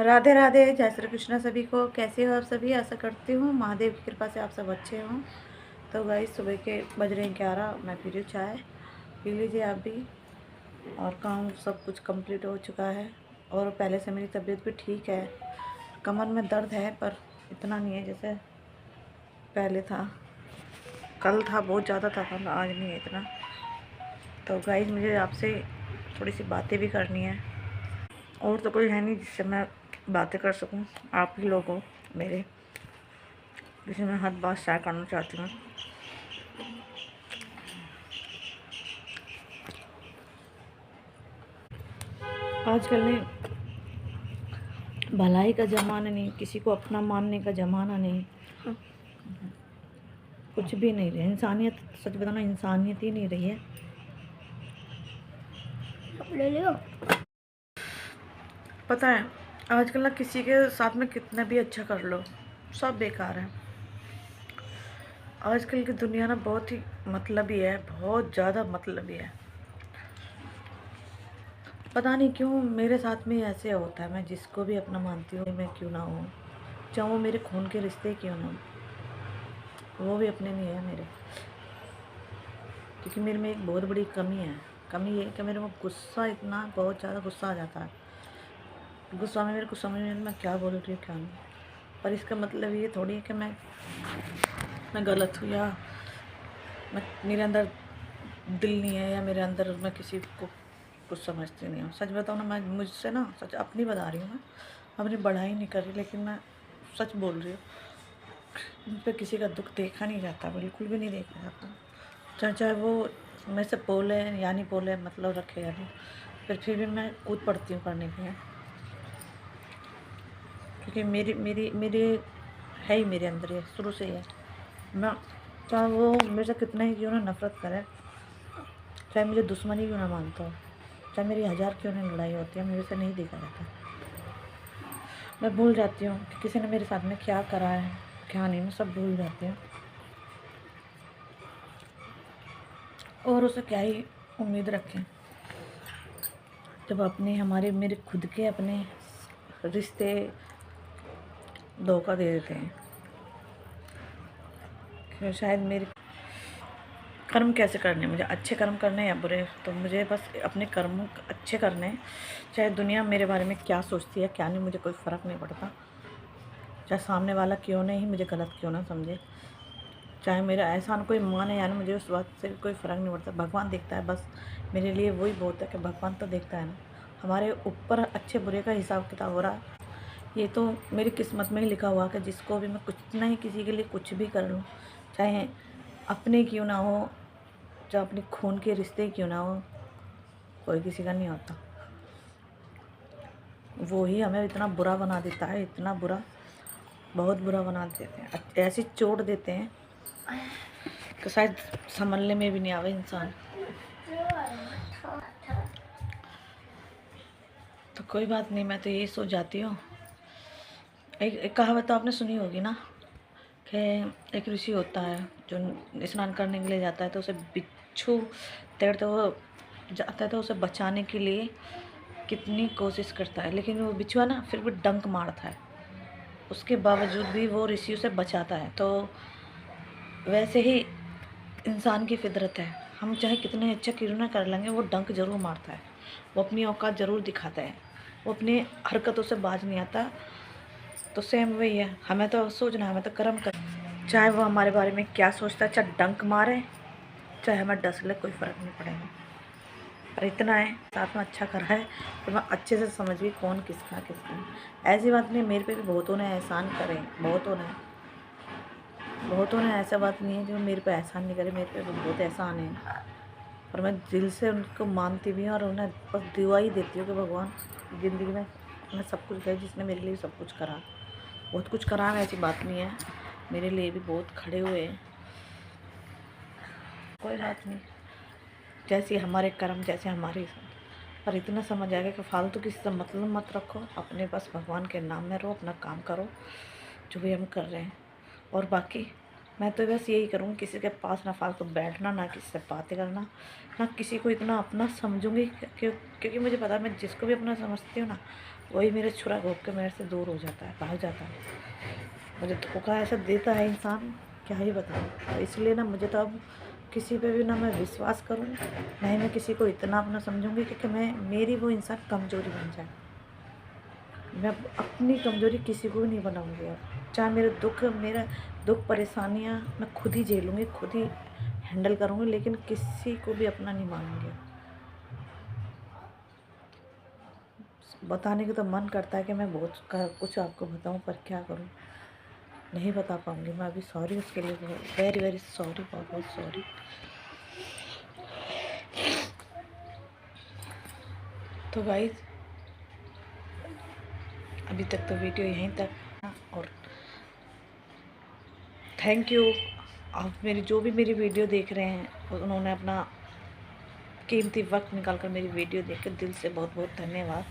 राधे राधे, जय श्री कृष्ण सभी को। कैसे हो आप सभी? आशा करती हूँ महादेव की कृपा से आप सब अच्छे हों। तो गाइस सुबह के बज रहे हैं 11। मैं पी रही हूँ चाय, पी लीजिए आप भी। और काम सब कुछ कंप्लीट हो चुका है और पहले से मेरी तबीयत भी ठीक है। कमर में दर्द है पर इतना नहीं है जैसे पहले था। कल था, बहुत ज़्यादा था, कल आज नहीं है इतना। तो गाइस मुझे आपसे थोड़ी सी बातें भी करनी है और तो कोई है नहीं जिससे मैं बातें कर सकूं। आप ही लोग हो मेरे, जिसे मैं हर बात शेयर करना चाहती हूँ। आजकल ने भलाई का ज़माना नहीं, किसी को अपना मानने का ज़माना नहीं, कुछ भी नहीं रही इंसानियत। सच बताना, इंसानियत ही नहीं रही है। ले लियो। पता है आजकल ना किसी के साथ में कितना भी अच्छा कर लो सब बेकार है। आजकल की दुनिया ना बहुत ही मतलबी है, बहुत ज़्यादा मतलबी है। पता नहीं क्यों मेरे साथ में ऐसे होता है। मैं जिसको भी अपना मानती हूँ, मैं क्यों ना हूँ, चाहे वो मेरे खून के रिश्ते क्यों ना हो, वो भी अपने नहीं है मेरे। क्योंकि मेरे में एक बहुत बड़ी कमी है। कमी ये है कि मेरे को गुस्सा, इतना बहुत ज़्यादा गुस्सा आ जाता है। गुस्सा में मेरे को समझ में मैं क्या बोल रही हूँ क्या नहीं। पर इसका मतलब ये थोड़ी है कि मैं गलत हूँ या मेरे अंदर दिल नहीं है या मेरे अंदर मैं किसी को कुछ समझती नहीं हूँ। सच बताऊँ ना, मैं मुझसे ना सच अपनी बता रही हूँ, मैं अपनी बढ़ाई नहीं कर रही, लेकिन मैं सच बोल रही हूँ। मुझ पर किसी का दुख देखा नहीं जाता, बिल्कुल भी नहीं देखा जाता। चाहे वो मेरे से बोले या नहीं बोले, मतलब रखे या नहीं, फिर भी मैं कूद पड़ती हूँ करने के लिए। क्योंकि मेरी मेरी मेरे है ही मेरे अंदर, ये शुरू से ही है। मैं चाहे वो मेरे से कितना ही क्यों ना नफरत करे, चाहे मुझे दुश्मनी क्यों ना मानता हो, चाहे मेरी 1000 क्यों ना लड़ाई होती है, मेरे से नहीं देखा जाता। मैं भूल जाती हूँ कि किसी ने मेरे साथ में क्या करा है क्या नहीं, मैं सब भूल जाती हूँ। और उसे क्या ही उम्मीद रखें जब अपने हमारे मेरे खुद के अपने रिश्ते धोखा दे देते हैं। कि शायद मेरे कर्म कैसे करने, मुझे अच्छे कर्म करने या बुरे, तो मुझे बस अपने कर्म अच्छे करने हैं। चाहे दुनिया मेरे बारे में क्या सोचती है क्या नहीं, मुझे कोई फ़र्क नहीं पड़ता। चाहे सामने वाला क्यों नहीं मुझे गलत क्यों ना समझे, चाहे मेरा एहसान कोई माने या ना, मुझे उस बात से कोई फ़र्क नहीं पड़ता। भगवान देखता है, बस मेरे लिए वही बहुत है कि भगवान तो देखता है ना। हमारे ऊपर अच्छे बुरे का हिसाब किताब हो रहा है, ये तो मेरी किस्मत में ही लिखा हुआ कि जिसको भी मैं कुछ नहीं किसी के लिए कुछ भी कर लूँ, चाहे अपने क्यों ना हो, चाहे अपने खून के रिश्ते क्यों ना हो, कोई किसी का नहीं होता। वो ही हमें इतना बुरा बना देता है, इतना बुरा, बहुत बुरा बना देते हैं, ऐसी चोट देते हैं कि शायद संभलने में भी नहीं आवे इंसान। तो कोई बात नहीं, मैं तो यही सोच जाती हूँ। एक कहावत तो आपने सुनी होगी ना कि एक ऋषि होता है जो स्नान करने के लिए जाता है, तो उसे बिच्छू तैरते हुए जाता है, तो उसे बचाने के लिए कितनी कोशिश करता है, लेकिन वो बिच्छू है ना फिर भी डंक मारता है, उसके बावजूद भी वो ऋषि उसे बचाता है। तो वैसे ही इंसान की फितरत है, हम चाहे कितने अच्छा क्यों ना कर लेंगे, वो डंक ज़रूर मारता है, वो अपनी औकात ज़रूर दिखाता है, वो अपनी हरकतों से बाज नहीं आता। तो सेम वही है, हमें तो सोचना है, हमें तो कर्म कर, चाहे वो हमारे बारे में क्या सोचता है, चाहे डंक मारे चाहे हमें डस ले, कोई फ़र्क नहीं पड़ेगा। पर इतना है, साथ में अच्छा करा है तो मैं अच्छे से समझ गई कौन किसका किसका। ऐसी बात नहीं, मेरे पे भी बहुतों ने एहसान करे, बहुतों ने ऐसा बात नहीं है जो मेरे पे एहसान नहीं करे, मेरे पे भी बहुत एहसान है। और मैं दिल से उनको मानती भी हूँ और उन्हें बस दुआ ही देती हूँ कि भगवान ज़िंदगी में मैं सब कुछ है, जिसने मेरे लिए सब कुछ करा, बहुत कुछ करा है, ऐसी बात नहीं है, मेरे लिए भी बहुत खड़े हुए हैं। कोई बात नहीं, जैसे हमारे कर्म जैसे हमारे साथ। पर इतना समझ आएगा कि फालतू किसी से मतलब मत रखो, अपने बस भगवान के नाम में रहो, अपना काम करो जो भी हम कर रहे हैं। और बाकी मैं तो बस यही करूँगी, किसी के पास ना फालतू बैठना, ना किसी से बातें करना, ना किसी को इतना अपना समझूंगी क्योंकि मुझे पता है मैं जिसको भी अपना समझती हूँ ना, वही मेरे छुरा घोंप के मेरे से दूर हो जाता है, भाग जाता है। मुझे धोखा ऐसा देता है इंसान, क्या ही बताऊँ। तो इसलिए ना मुझे तो अब किसी पे भी ना मैं विश्वास करूँ, ना ही मैं किसी को इतना अपना समझूंगी कि मैं मेरी वो इंसान कमज़ोरी बन जाए। मैं अपनी कमज़ोरी किसी को भी नहीं बनाऊंगी अब। चाहे मेरा दुख परेशानियाँ मैं खुद ही झेलूँगी, खुद ही हैंडल करूँगी, लेकिन किसी को भी अपना नहीं मानूंगी। बताने का तो मन करता है कि मैं बहुत कुछ आपको बताऊं, पर क्या करूं, नहीं बता पाऊंगी मैं अभी। सॉरी उसके लिए, वेरी वेरी सॉरी, बहुत बहुत सॉरी। तो गाइस अभी तक तो वीडियो यहीं तक, और थैंक यू। आप जो भी मेरी वीडियो देख रहे हैं, उन्होंने अपना कीमती वक्त निकाल कर मेरी वीडियो देख कर दिल से बहुत बहुत धन्यवाद।